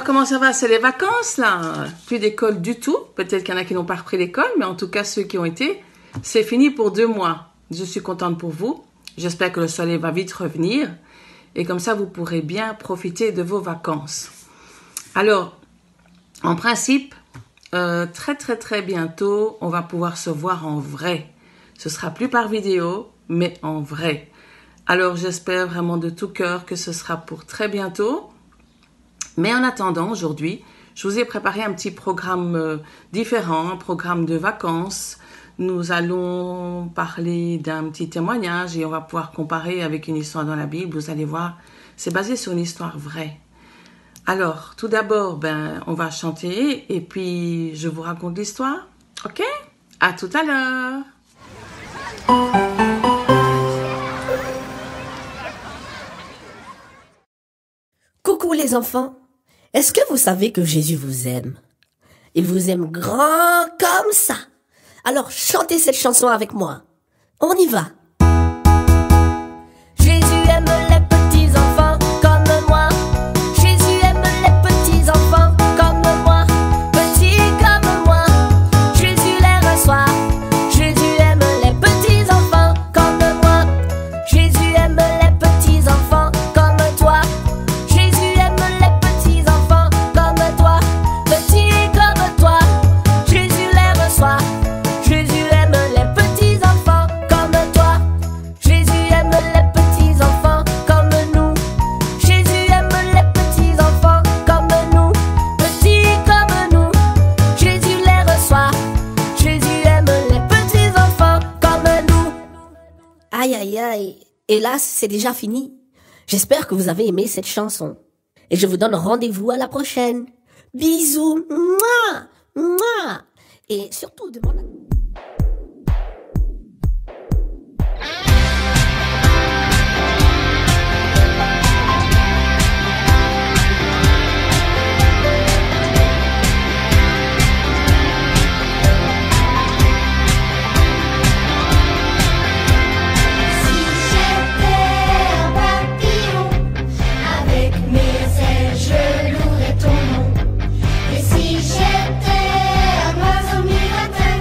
Alors, comment ça va? C'est les vacances, là. Plus d'école du tout. Peut-être qu'il y en a qui n'ont pas repris l'école, mais en tout cas, ceux qui ont été, c'est fini pour 2 mois. Je suis contente pour vous. J'espère que le soleil va vite revenir. Et comme ça, vous pourrez bien profiter de vos vacances. Alors, en principe, très bientôt, on va pouvoir se voir en vrai. Ce sera plus par vidéo, mais en vrai. Alors, j'espère vraiment de tout cœur que ce sera pour très bientôt. Mais en attendant, aujourd'hui, je vous ai préparé un petit programme différent, un programme de vacances. Nous allons parler d'un petit témoignage et on va pouvoir comparer avec une histoire dans la Bible. Vous allez voir, c'est basé sur une histoire vraie. Alors, tout d'abord, on va chanter et puis je vous raconte l'histoire. Ok? À tout à l'heure! Coucou les enfants, est-ce que vous savez que Jésus vous aime? Il vous aime grand comme ça. Alors chantez cette chanson avec moi. On y va. Jésus aime les petits enfants comme moi. Jésus aime les petits enfants comme moi. Petits comme moi, Jésus les reçoit. Jésus aime les petits enfants comme moi. Jésus aime les petits enfants comme toi. Jésus aime les petits enfants comme toi. Petits comme toi, Jésus les reçoit. Jésus aime les petits enfants comme toi. Jésus aime les petits enfants comme nous. Jésus aime les petits enfants comme nous. Petits comme nous, Jésus les reçoit. Jésus aime les petits enfants comme nous. Aïe aïe aïe, hélas c'est déjà fini. J'espère que vous avez aimé cette chanson. Et je vous donne rendez-vous à la prochaine. Bisous. Mouah, mouah. Et surtout demande à... Si j'étais un papillon, avec mes ailes je louerais ton nom. Et si j'étais un oiseau migrateur,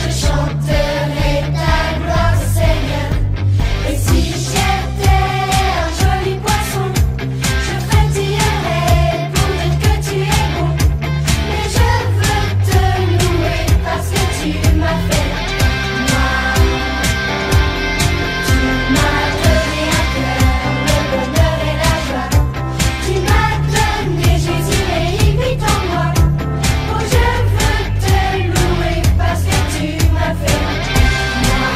je chanterais ta gloire, Seigneur. Et si j'étais un joli poisson, je frétillerais pour dire que tu es bon. Mais je veux te louer parce que tu m'as fait moi. Tu m'as donné un cœur, le bonheur et la joie. Tu m'as donné Jésus et il vit en moi. Oh, je veux te louer parce que tu m'as fait moi.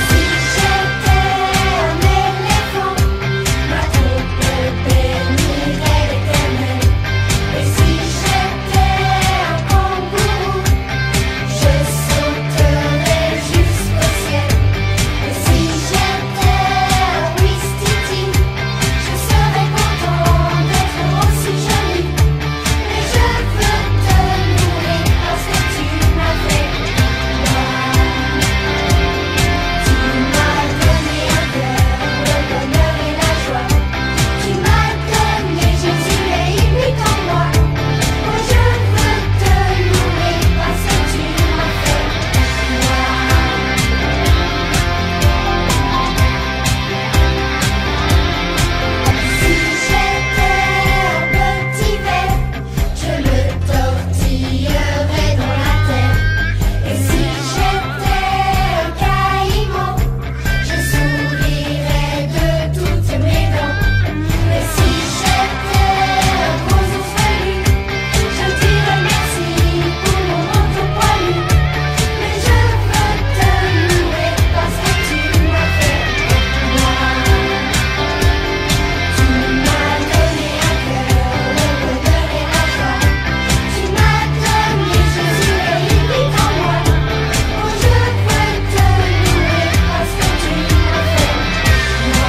Si j'étais un éléphant, ma troupe bénirait l'Éternel. Et si j'étais un kangourou, je sauterais jusqu'au ciel. Et si j'étais un ouistiti, je serais content d'être aussi joli. Mais je veux te louer parce que tu m'as fait moi. Tu m'as donné un cœur, le bonheur et la joie. Tu m'as donné Jésus et il vit en moi. Oh, je veux te louer parce que tu m'as fait moi. Si j'étais un petit ver, je le tortillerais dans la terre. Et si j'étais un caïman, je sourirais de toutes mes dents. Mais si j'étais un gros ours velu, je dirais merci pour mon manteau poilu. Mais je veux te louer parce que tu m'as fait moi. Tu m'as donné un cœur, le bonheur et la joie. Tu m'as donné Jésus et il vit en moi. Oh, je veux te louer parce que tu m'as fait moi.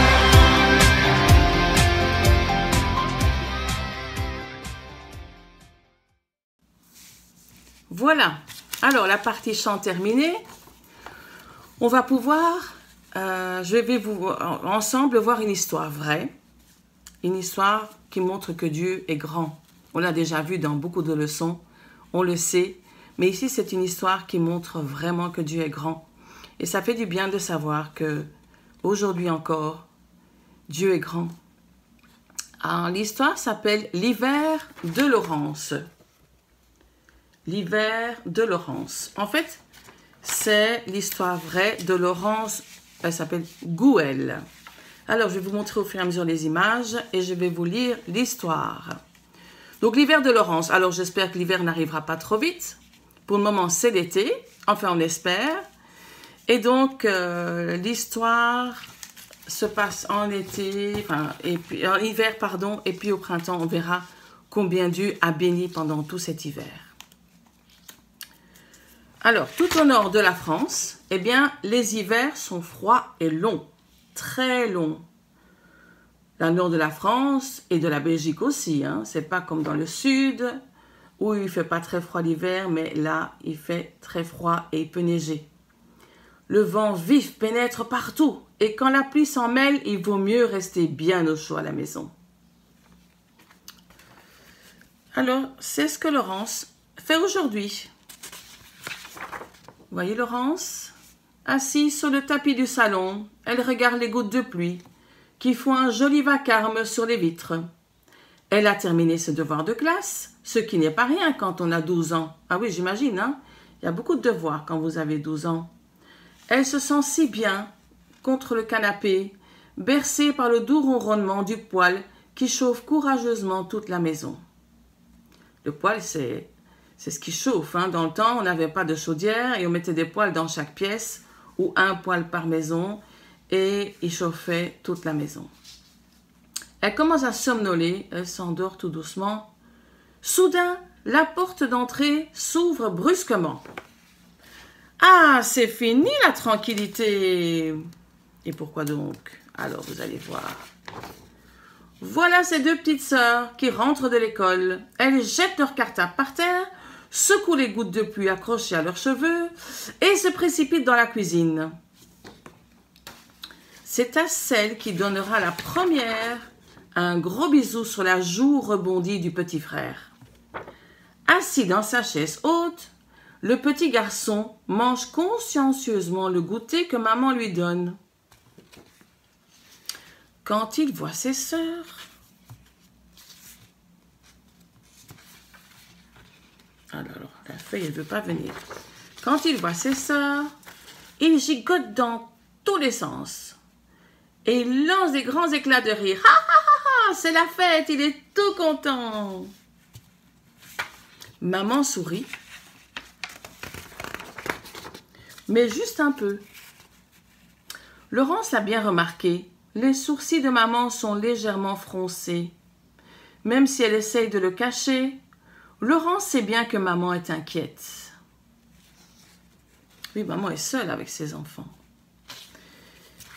Voilà. Alors, la partie chant terminée. On va pouvoir Je vais ensemble voir une histoire vraie, une histoire qui montre que Dieu est grand. On l'a déjà vu dans beaucoup de leçons, on le sait, mais ici c'est une histoire qui montre vraiment que Dieu est grand. Et ça fait du bien de savoir que aujourd'hui encore, Dieu est grand. L'histoire s'appelle l'hiver de Laurence. L'hiver de Laurence. En fait, c'est l'histoire vraie de Laurence. Elle s'appelle Gouel. Alors, je vais vous montrer au fur et à mesure les images et je vais vous lire l'histoire. Donc, l'hiver de Laurence. Alors, j'espère que l'hiver n'arrivera pas trop vite. Pour le moment, c'est l'été. Enfin, on espère. Et donc, l'histoire se passe en été, et puis en hiver, pardon, et puis au printemps, on verra combien Dieu a béni pendant tout cet hiver. Alors, tout au nord de la France, eh bien, les hivers sont froids et longs, très longs. Dans le nord de la France et de la Belgique aussi, hein, c'est pas comme dans le sud, où il fait pas très froid l'hiver, mais là, il fait très froid et il peut neiger. Le vent vif pénètre partout et quand la pluie s'en mêle, il vaut mieux rester bien au chaud à la maison. Alors, c'est ce que Laurence fait aujourd'hui. Vous voyez Laurence? Assise sur le tapis du salon, elle regarde les gouttes de pluie qui font un joli vacarme sur les vitres. Elle a terminé ses devoirs de classe, ce qui n'est pas rien quand on a 12 ans. Ah oui, j'imagine, hein? Il y a beaucoup de devoirs quand vous avez 12 ans. Elle se sent si bien contre le canapé, bercée par le doux ronronnement du poêle qui chauffe courageusement toute la maison. Le poêle, c'est ce qui chauffe. Hein. Dans le temps, on n'avait pas de chaudière et on mettait des poêles dans chaque pièce ou un poêle par maison et il chauffait toute la maison. Elle commence à somnoler, elle s'endort tout doucement. Soudain, la porte d'entrée s'ouvre brusquement. Ah, c'est fini la tranquillité. Et pourquoi donc? Alors, vous allez voir. Voilà ces deux petites sœurs qui rentrent de l'école. Elles jettent leur cartable par terre, secouent les gouttes de pluie accrochées à leurs cheveux et se précipitent dans la cuisine. C'est à celle qui donnera la première un gros bisou sur la joue rebondie du petit frère. Assis dans sa chaise haute, le petit garçon mange consciencieusement le goûter que maman lui donne. Quand il voit ses sœurs, alors la feuille elle veut pas venir. Quand il voit ses sœurs, il gigote dans tous les sens et il lance des grands éclats de rire. Ha ha ha ha, c'est la fête, il est tout content. Maman sourit. Mais juste un peu. Laurence l'a bien remarqué, les sourcils de maman sont légèrement froncés. Même si elle essaye de le cacher, Laurence sait bien que maman est inquiète. Oui, maman est seule avec ses enfants.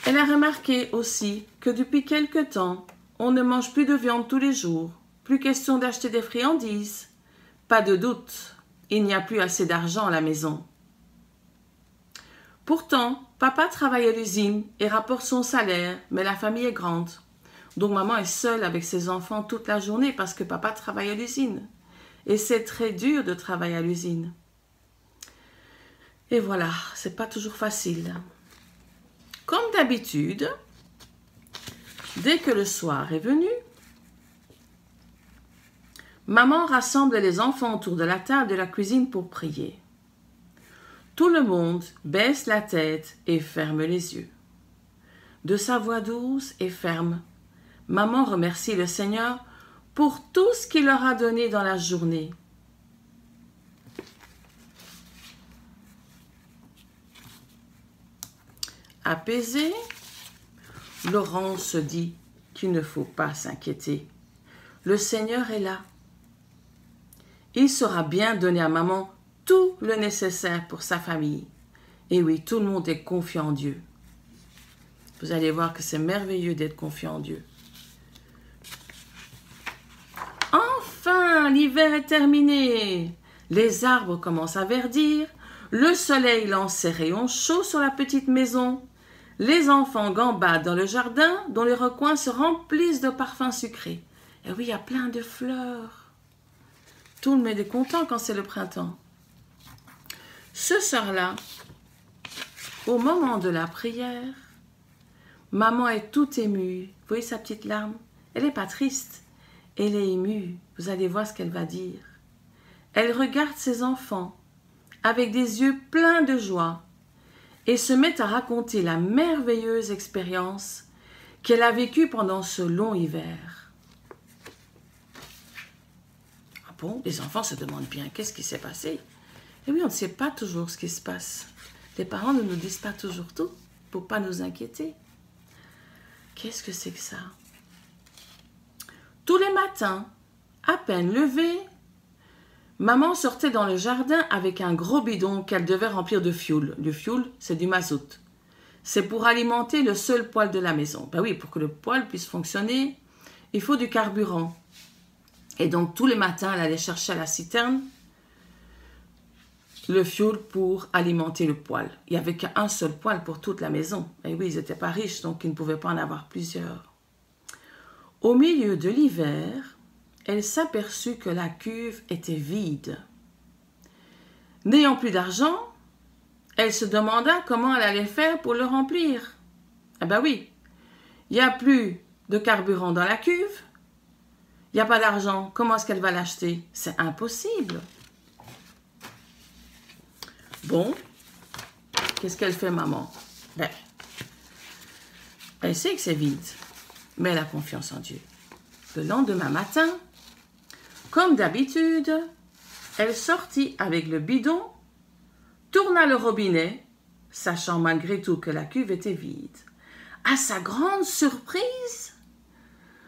Elle a remarqué aussi que depuis quelque temps, on ne mange plus de viande tous les jours, plus question d'acheter des friandises. Pas de doute, il n'y a plus assez d'argent à la maison. Pourtant, papa travaille à l'usine et rapporte son salaire, mais la famille est grande. Donc maman est seule avec ses enfants toute la journée parce que papa travaille à l'usine. Et c'est très dur de travailler à l'usine. Et voilà, c'est pas toujours facile. Comme d'habitude, dès que le soir est venu, maman rassemble les enfants autour de la table de la cuisine pour prier. Tout le monde baisse la tête et ferme les yeux. De sa voix douce et ferme, maman remercie le Seigneur pour tout ce qu'il leur a donné dans la journée. Apaisée, Laurence se dit qu'il ne faut pas s'inquiéter. Le Seigneur est là. Il saura bien donner à maman tout le nécessaire pour sa famille. Et oui, tout le monde est confiant en Dieu. Vous allez voir que c'est merveilleux d'être confiant en Dieu. Enfin, l'hiver est terminé. Les arbres commencent à verdir. Le soleil lance ses rayons chauds sur la petite maison. Les enfants gambadent dans le jardin dont les recoins se remplissent de parfums sucrés. Et oui, il y a plein de fleurs. Tout le monde est content quand c'est le printemps. Ce soir-là, au moment de la prière, maman est toute émue. Vous voyez sa petite larme? Elle n'est pas triste. Elle est émue. Vous allez voir ce qu'elle va dire. Elle regarde ses enfants avec des yeux pleins de joie et se met à raconter la merveilleuse expérience qu'elle a vécue pendant ce long hiver. Ah bon, les enfants se demandent bien qu'est-ce qui s'est passé. Et oui, on ne sait pas toujours ce qui se passe. Les parents ne nous disent pas toujours tout pour ne pas nous inquiéter. Qu'est-ce que c'est que ça? Tous les matins, à peine levée, maman sortait dans le jardin avec un gros bidon qu'elle devait remplir de fioul. Le fioul, c'est du mazout. C'est pour alimenter le seul poêle de la maison. Ben oui, pour que le poêle puisse fonctionner, il faut du carburant. Et donc, tous les matins, elle allait chercher à la citerne le fioul pour alimenter le poêle. Il n'y avait qu'un seul poêle pour toute la maison. Et oui, ils n'étaient pas riches, donc ils ne pouvaient pas en avoir plusieurs. Au milieu de l'hiver, elle s'aperçut que la cuve était vide. N'ayant plus d'argent, elle se demanda comment elle allait faire pour le remplir. Ah ben oui, il n'y a plus de carburant dans la cuve, il n'y a pas d'argent, comment est-ce qu'elle va l'acheter? C'est impossible. Bon, qu'est-ce qu'elle fait, maman? Ben, elle sait que c'est vide, mais elle a confiance en Dieu. Le lendemain matin, comme d'habitude, elle sortit avec le bidon, tourna le robinet, sachant malgré tout que la cuve était vide. À sa grande surprise,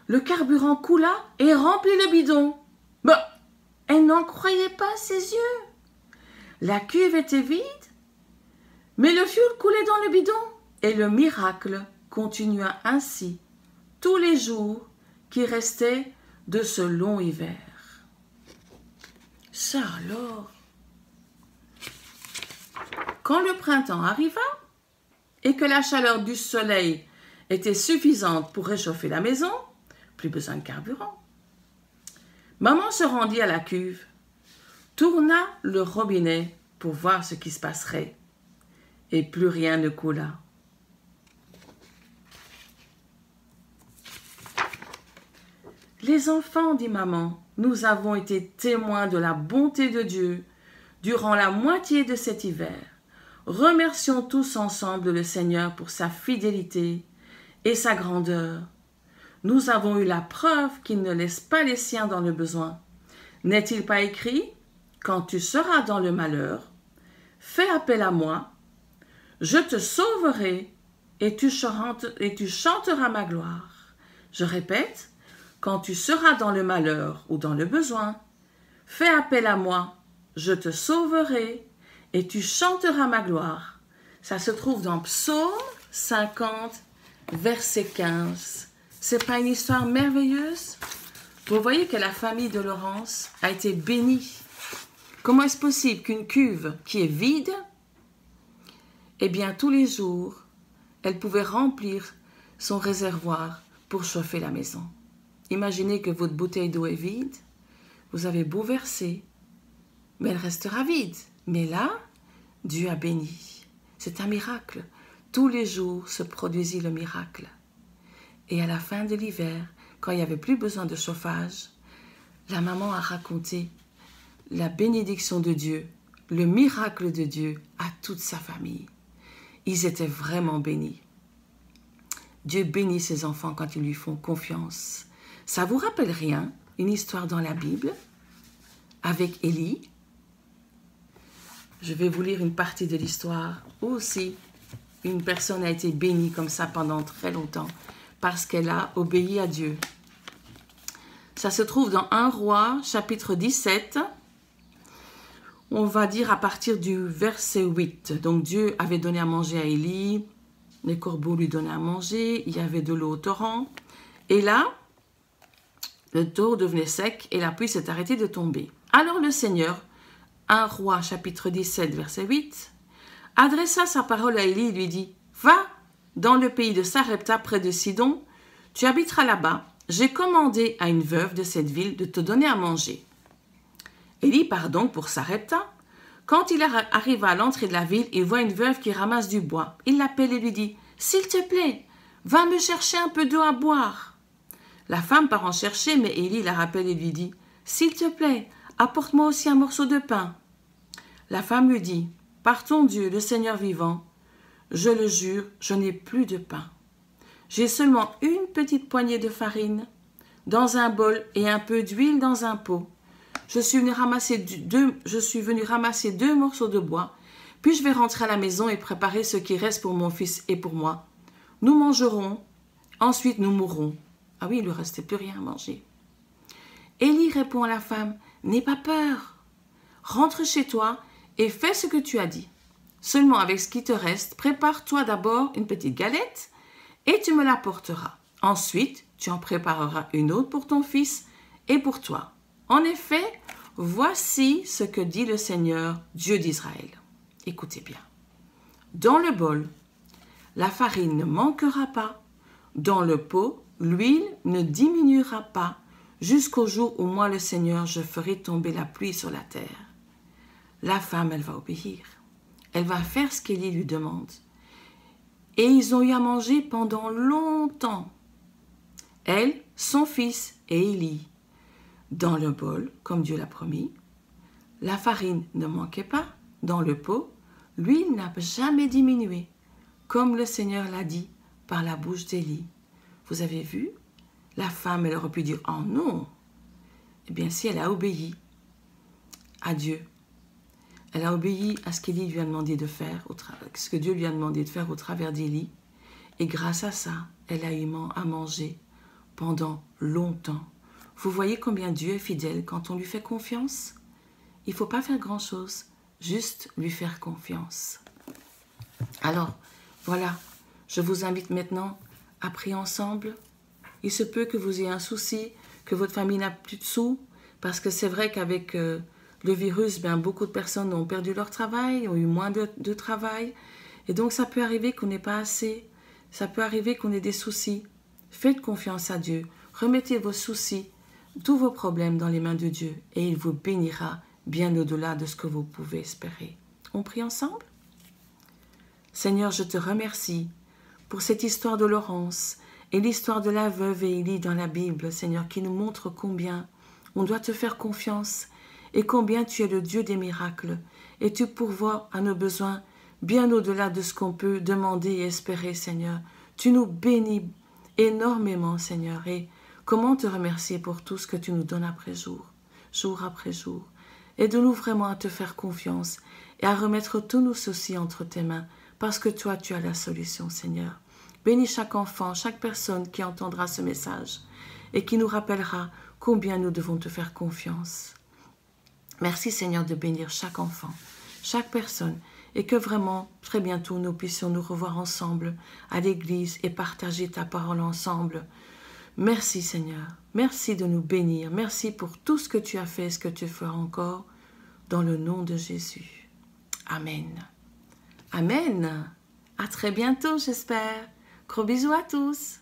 le carburant coula et remplit le bidon. Ben, elle n'en croyait pas ses yeux. La cuve était vide, mais le fioul coulait dans le bidon. Et le miracle continua ainsi tous les jours qui restaient de ce long hiver. Ça alors, quand le printemps arriva et que la chaleur du soleil était suffisante pour réchauffer la maison, plus besoin de carburant. Maman se rendit à la cuve, tourna le robinet pour voir ce qui se passerait, et plus rien ne coula. Les enfants, dit maman, nous avons été témoins de la bonté de Dieu durant la moitié de cet hiver. Remercions tous ensemble le Seigneur pour sa fidélité et sa grandeur. Nous avons eu la preuve qu'il ne laisse pas les siens dans le besoin. N'est-il pas écrit « Quand tu seras dans le malheur, fais appel à moi, je te sauverai et tu chanteras ma gloire. » Je répète, quand tu seras dans le malheur ou dans le besoin, fais appel à moi, je te sauverai et tu chanteras ma gloire. Ça se trouve dans Psaume 50, verset 15. C'est pas une histoire merveilleuse? Vous voyez que la famille de Laurence a été bénie. Comment est-ce possible qu'une cuve qui est vide, eh bien tous les jours, elle pouvait remplir son réservoir pour chauffer la maison? Imaginez que votre bouteille d'eau est vide, vous avez beau verser, mais elle restera vide. Mais là, Dieu a béni. C'est un miracle. Tous les jours se produisit le miracle. Et à la fin de l'hiver, quand il n'y avait plus besoin de chauffage, la maman a raconté la bénédiction de Dieu, le miracle de Dieu à toute sa famille. Ils étaient vraiment bénis. Dieu bénit ses enfants quand ils lui font confiance. Ça vous rappelle rien, une histoire dans la Bible avec Élie? Je vais vous lire une partie de l'histoire où aussi une personne a été bénie comme ça pendant très longtemps parce qu'elle a obéi à Dieu. Ça se trouve dans 1 Roi, chapitre 17. On va dire à partir du verset 8. Donc Dieu avait donné à manger à Élie, les corbeaux lui donnaient à manger, il y avait de l'eau au torrent. Et là, le torrent devenait sec et la pluie s'est arrêtée de tomber. Alors le Seigneur, 1 Roi, chapitre 17, verset 8, adressa sa parole à Élie et lui dit « Va, dans le pays de Sarepta, près de Sidon. Tu habiteras là-bas. J'ai commandé à une veuve de cette ville de te donner à manger. » Élie part donc pour Sarepta. Quand il arriva à l'entrée de la ville, il voit une veuve qui ramasse du bois. Il l'appelle et lui dit « S'il te plaît, va me chercher un peu d'eau à boire. » La femme part en chercher, mais Élie la rappelle et lui dit « S'il te plaît, apporte-moi aussi un morceau de pain. » La femme lui dit « Par ton Dieu, le Seigneur vivant, je le jure, je n'ai plus de pain. J'ai seulement une petite poignée de farine dans un bol et un peu d'huile dans un pot. Je suis venue ramasser deux morceaux de bois, puis je vais rentrer à la maison et préparer ce qui reste pour mon fils et pour moi. Nous mangerons, ensuite nous mourrons. » Ah oui, il ne lui restait plus rien à manger. Élie répond à la femme « N'aie pas peur, rentre chez toi et fais ce que tu as dit. Seulement avec ce qui te reste, prépare-toi d'abord une petite galette et tu me l'apporteras. Ensuite, tu en prépareras une autre pour ton fils et pour toi. En effet, voici ce que dit le Seigneur, Dieu d'Israël. » Écoutez bien. Dans le bol, la farine ne manquera pas. Dans le pot, l'huile ne diminuera pas jusqu'au jour où moi, le Seigneur, je ferai tomber la pluie sur la terre. La femme, elle va obéir. Elle va faire ce qu'Élie lui demande. Et ils ont eu à manger pendant longtemps. Elle, son fils et Élie. Dans le bol, comme Dieu l'a promis. La farine ne manquait pas. Dans le pot, l'huile n'a jamais diminué, comme le Seigneur l'a dit par la bouche d'Élie. Vous avez vu? La femme, elle aurait pu dire « Oh non !» Eh bien, si elle a obéi à Dieu, elle a obéi à ce qu'Élie lui a demandé de faire, ce que Dieu lui a demandé de faire au travers d'Élie, et grâce à ça, elle a eu à manger pendant longtemps. Vous voyez combien Dieu est fidèle quand on lui fait confiance? Il ne faut pas faire grand-chose, juste lui faire confiance. Alors, voilà, je vous invite maintenant à prier ensemble. Il se peut que vous ayez un souci, que votre famille n'a plus de sous, parce que c'est vrai qu'avec le virus, beaucoup de personnes ont perdu leur travail, ont eu moins de travail, et donc ça peut arriver qu'on n'ait pas assez, ça peut arriver qu'on ait des soucis. Faites confiance à Dieu, remettez vos soucis, tous vos problèmes dans les mains de Dieu, et il vous bénira bien au-delà de ce que vous pouvez espérer. On prie ensemble? Seigneur, je te remercie pour cette histoire de Laurence et l'histoire de la veuve et Élie dans la Bible, Seigneur, qui nous montre combien on doit te faire confiance et combien tu es le Dieu des miracles et tu pourvois à nos besoins bien au-delà de ce qu'on peut demander et espérer, Seigneur. Tu nous bénis énormément, Seigneur, et comment te remercier pour tout ce que tu nous donnes après jour, jour après jour. Aide-nous vraiment à te faire confiance et à remettre tous nos soucis entre tes mains, parce que toi, tu as la solution, Seigneur. Bénis chaque enfant, chaque personne qui entendra ce message et qui nous rappellera combien nous devons te faire confiance. Merci, Seigneur, de bénir chaque enfant, chaque personne, et que vraiment, très bientôt, nous puissions nous revoir ensemble à l'église et partager ta parole ensemble. Merci, Seigneur. Merci de nous bénir. Merci pour tout ce que tu as fait et ce que tu feras encore, dans le nom de Jésus. Amen. Amen. À très bientôt, j'espère. Gros bisous à tous.